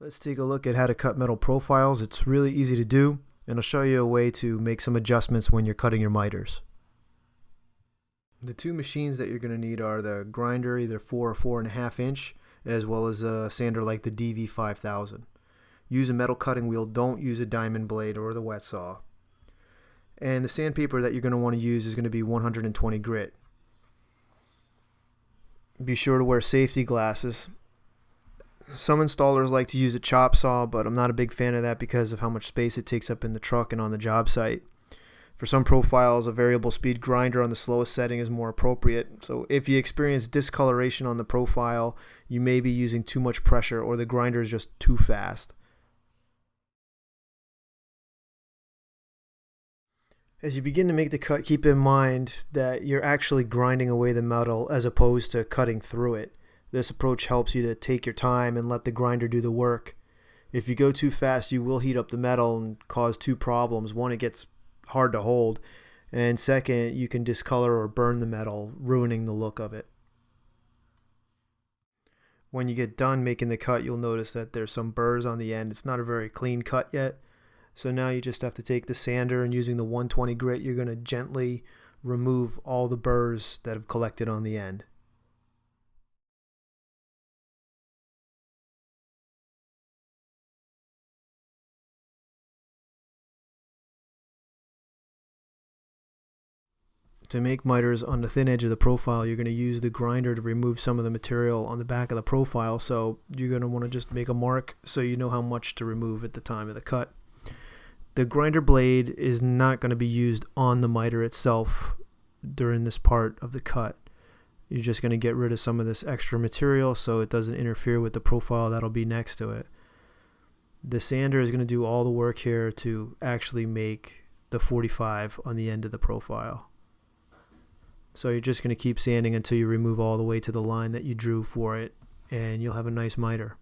Let's take a look at how to cut metal profiles. It's really easy to do, and I'll show you a way to make some adjustments when you're cutting your miters. The two machines that you're going to need are the grinder, either 4 or 4.5 inch, as well as a sander like the DV5000. Use a metal cutting wheel, don't use a diamond blade or the wet saw. And the sandpaper that you're going to want to use is going to be 120 grit. Be sure to wear safety glasses. Some installers like to use a chop saw, but I'm not a big fan of that because of how much space it takes up in the truck and on the job site. For some profiles, a variable speed grinder on the slowest setting is more appropriate. So if you experience discoloration on the profile, you may be using too much pressure or the grinder is just too fast. As you begin to make the cut, keep in mind that you're actually grinding away the metal as opposed to cutting through it. This approach helps you to take your time and let the grinder do the work. If you go too fast, you will heat up the metal and cause two problems. One, it gets hard to hold, and second, you can discolor or burn the metal, ruining the look of it. When you get done making the cut, you'll notice that there's some burrs on the end. It's not a very clean cut yet. So now you just have to take the sander, and using the 120 grit, you're going to gently remove all the burrs that have collected on the end. To make miters on the thin edge of the profile, you're going to use the grinder to remove some of the material on the back of the profile. So you're going to want to just make a mark so you know how much to remove at the time of the cut. The grinder blade is not going to be used on the miter itself during this part of the cut. You're just going to get rid of some of this extra material so it doesn't interfere with the profile that'll be next to it. The sander is going to do all the work here to actually make the 45 on the end of the profile. So you're just going to keep sanding until you remove all the way to the line that you drew for it, and you'll have a nice miter.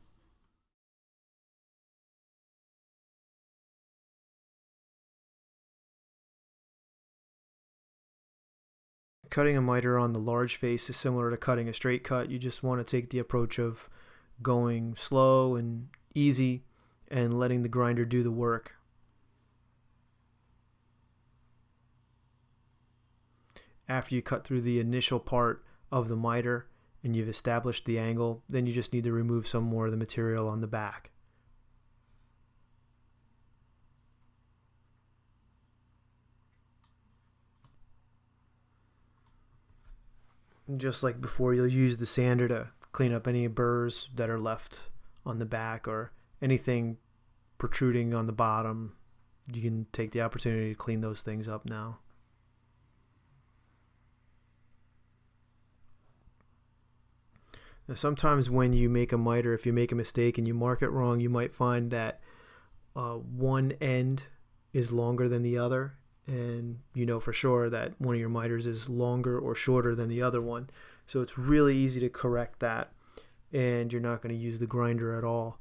Cutting a miter on the large face is similar to cutting a straight cut. You just want to take the approach of going slow and easy and letting the grinder do the work. After you cut through the initial part of the miter and you've established the angle, then you just need to remove some more of the material on the back. And just like before, you'll use the sander to clean up any burrs that are left on the back or anything protruding on the bottom. You can take the opportunity to clean those things up now. Now, sometimes when you make a miter, if you make a mistake and you mark it wrong, you might find that one end is longer than the other, and you know for sure that one of your miters is longer or shorter than the other one. So it's really easy to correct that, and you're not going to use the grinder at all.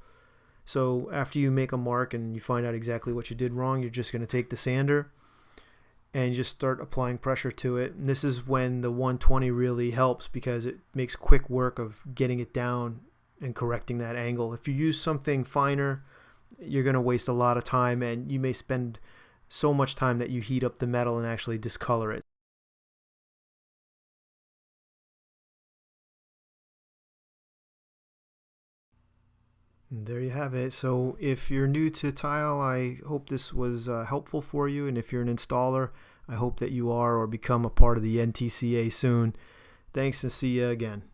So after you make a mark and you find out exactly what you did wrong, you're just going to take the sander and you just start applying pressure to it. And this is when the 120 really helps because it makes quick work of getting it down and correcting that angle. If you use something finer, you're going to waste a lot of time, and you may spend so much time that you heat up the metal and actually discolor it. And there you have it. So if you're new to tile, I hope this was helpful for you, and if you're an installer, I hope that you are or become a part of the NTCA soon. Thanks, and see you again.